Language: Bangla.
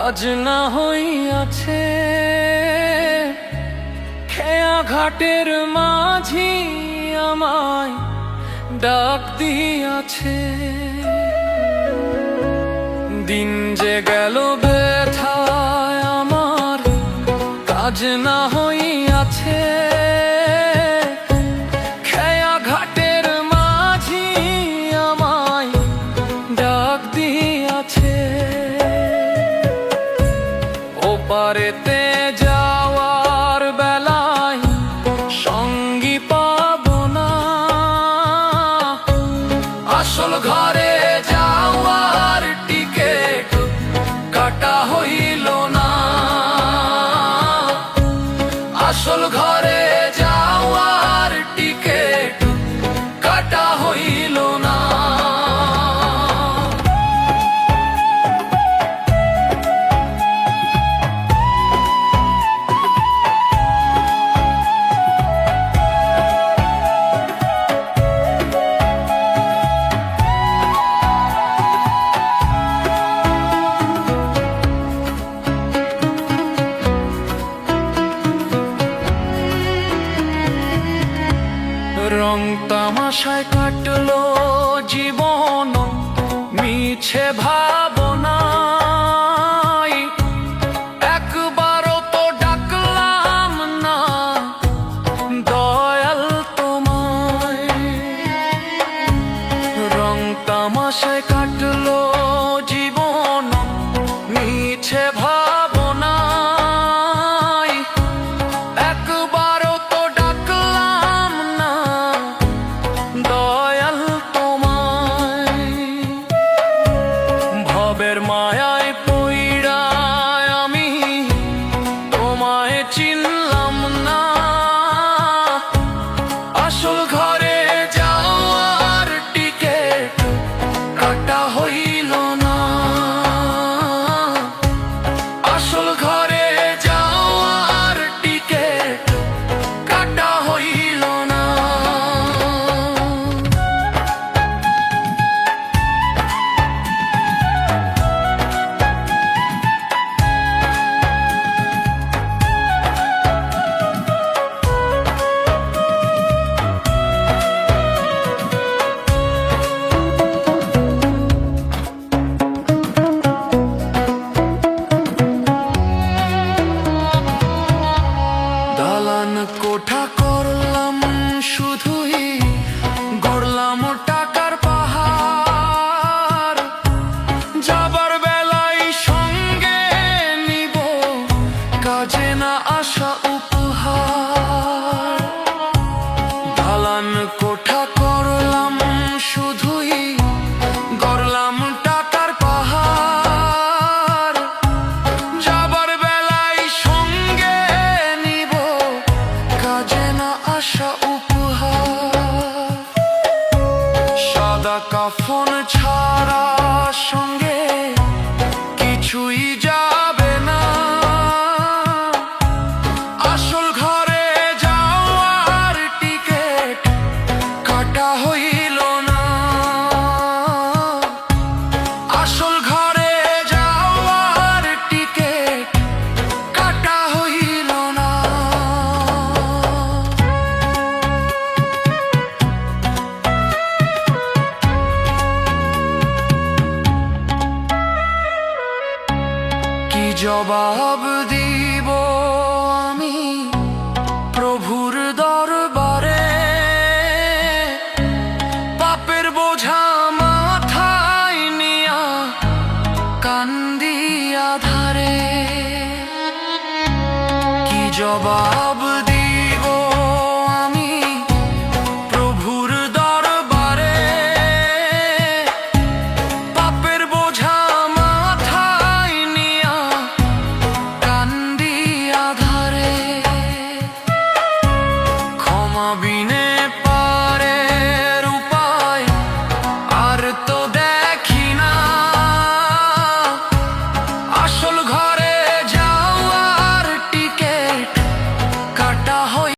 কাজ না হইয়াছে, খেয়া ঘাটের মাঝি আমায় ডাক দিয়াছে। দিন যে গেল ব্যথায় আমার, কাজ না হইয়াছে, খেয়া ঘাটের মাঝি আমায় ডাক দিয়াছে। ওপারেতে যাওয়ার বেলায় সঙ্গী পাব না, আসল ঘরে যাওয়ার টিকেট কাটা হইল না, আসল ঘরে যাওয়ার টিকেট কাটা হইল না। রং তামাশায় কাটলো জীবন মিছে ভাবনায়, একবারও তো ডাকলাম না দয়াল তোমায়। রং তামাশায় কাটলো জীবন মিছে ভাবনায়, একবারও তো ডাকলাম না দয়াল তোমায়। ভবের মায়ায় পইড়ায় আমি তোমায় চিনলাম না, আসল ঘরে যাওয়ার টিকেট কাটা হইল না, আসল ঘরে যাওয়ার টিকেট কাটা হইল না। দালান কোঠা করলাম শুধুই, গড়লাম টাকার পাহাড়, যাবার বেলায় সঙ্গে নিব কাজে না আসা উপহার। দালান কোঠা করলাম শুধুই, গড়লাম টাকার পাহাড়, যাবার বেলায় সঙ্গে নিব কাজে না আসা উপহার। সাদা কাফন ছাড়া সঙ্গে কিছুই যাবে না, আসল ঘরে যাওয়ার টিকেট কাটা হইল না, আসল ঘরে যাওয়ার টিকেট কাটা হইল না। কি জবাব দিব আমি প্রভুর দরবারে, পাপের বোঝা মাথায় নিয়া কান্দি আধারে। কি জবাব